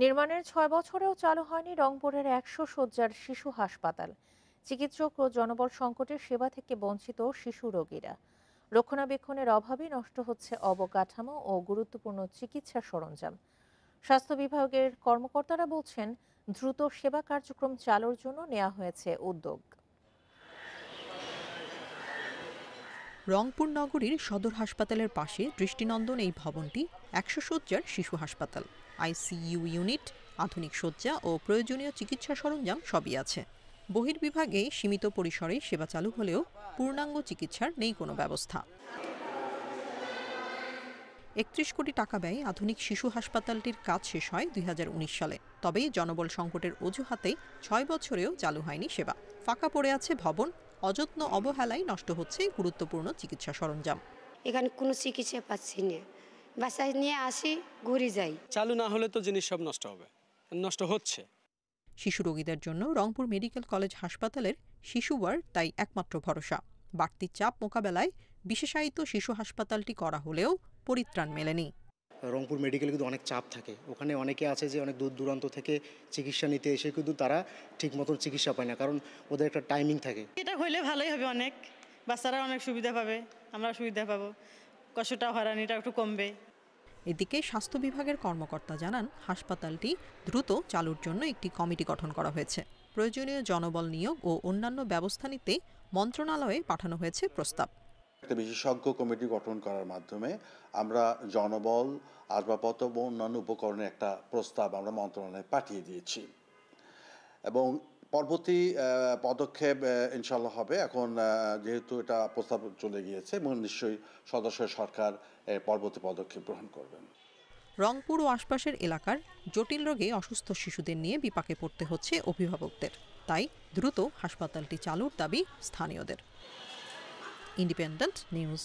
নির্মাণের ৬ বছরেও চালু হয়নি রংপুরের ১০০ শয্যার শিশু হাসপাতাল। চিকিৎসক ও জনবল সংকটের সেবা থেকে বঞ্চিত শিশু রোগীরা। রক্ষণাবেক্ষণের অভাবে নষ্ট হচ্ছে অবকাঠামো ও গুরুত্বপূর্ণ চিকিৎসা সরঞ্জাম। স্বাস্থ্য বিভাগের কর্মকর্তারা বলছেন, দ্রুত সেবা কার্যক্রম চালুর জন্য নেওয়া হয়েছে উদ্যোগ। রংপুর নগরীর সদর হাসপাতালের পাশে দৃষ্টিনন্দন এই ভবনটি ১০০ শয্যার শিশু হাসপাতাল। আইসিইউ ইউনিট, আধুনিক শয্যা ও প্রয়োজনীয় চিকিৎসা সরঞ্জাম সবই আছে। বহির্বিভাগে সীমিত পরিসরে সেবা চালু হলেও পূর্ণাঙ্গ চিকিৎসার নেই কোনো ব্যবস্থা। ৩১ কোটি টাকা ব্যয়ে আধুনিক শিশু হাসপাতালটির কাজ শেষ হয় ২০১৯ সালে। তবে জনবল সংকটের অজুহাতে ৬ বছরেও চালু হয়নি সেবা। ফাঁকা পড়ে আছে ভবন, অযত্ন অবহেলায় নষ্ট হচ্ছে গুরুত্বপূর্ণ চিকিৎসা সরঞ্জাম। এখানে কোনো চিকিৎসা পাচ্ছি না, বাসায় নিয়ে আসি, ঘুরে যাই। চালু না হলে তো জিনিস সব নষ্ট হবে, নষ্ট হচ্ছে। শিশু রোগীদের জন্য রংপুর মেডিকেল কলেজ হাসপাতালের শিশু ওয়ার্ড তাই একমাত্র ভরসা। বাড়তি চাপ মোকাবেলায় বিশেষায়িত শিশু হাসপাতালটি করা হলেও পরিত্রাণ মেলেনি। রংপুর মেডিকেলে কিন্তু অনেক চাপ থাকে, ওখানে অনেকে আছে যে অনেক দূর দূরান্ত থেকে চিকিৎসা নিতে এসে কিন্তু তারা ঠিক মতন চিকিৎসা পায় না, কারণ ওদের একটা টাইমিং থাকে। এটা হইলে ভালোই হবে, অনেক বাচ্চারা অনেক সুবিধা পাবে, আমরা সুবিধা পাবো, কষ্টটা হয়রানিটা একটু কমবে। এদিকে স্বাস্থ্য বিভাগের কর্মকর্তা জানান, হাসপাতালটি দ্রুত চালুর জন্য একটি কমিটি গঠন করা হয়েছে। প্রয়োজনীয় জনবল নিয়োগ ও অন্যান্য ব্যবস্থা নিতে মন্ত্রণালয়ে পাঠানো হয়েছে প্রস্তাব। একটা বিশেষজ্ঞ কমিটি গঠন করার মাধ্যমে আমরা জনবল, আসবাবপত্র এবং অন্যান্য উপকরণের একটা প্রস্তাব আমরা মন্ত্রণালয়ে পাঠিয়ে দিয়েছি এবং পরবর্তী পদক্ষেপ ইনশাল্লাহ হবে। এখন যেহেতু এটা প্রস্তাব চলে গিয়েছে এবং নিশ্চয়ই সদস্য সরকার পরবর্তী পদক্ষেপ গ্রহণ করবেন। রংপুর ও আশপাশের এলাকার জটিল রোগে অসুস্থ শিশুদের নিয়ে বিপাকে পড়তে হচ্ছে অভিভাবকদের। তাই দ্রুত হাসপাতালটি চালুর দাবি স্থানীয়দের। Independent news.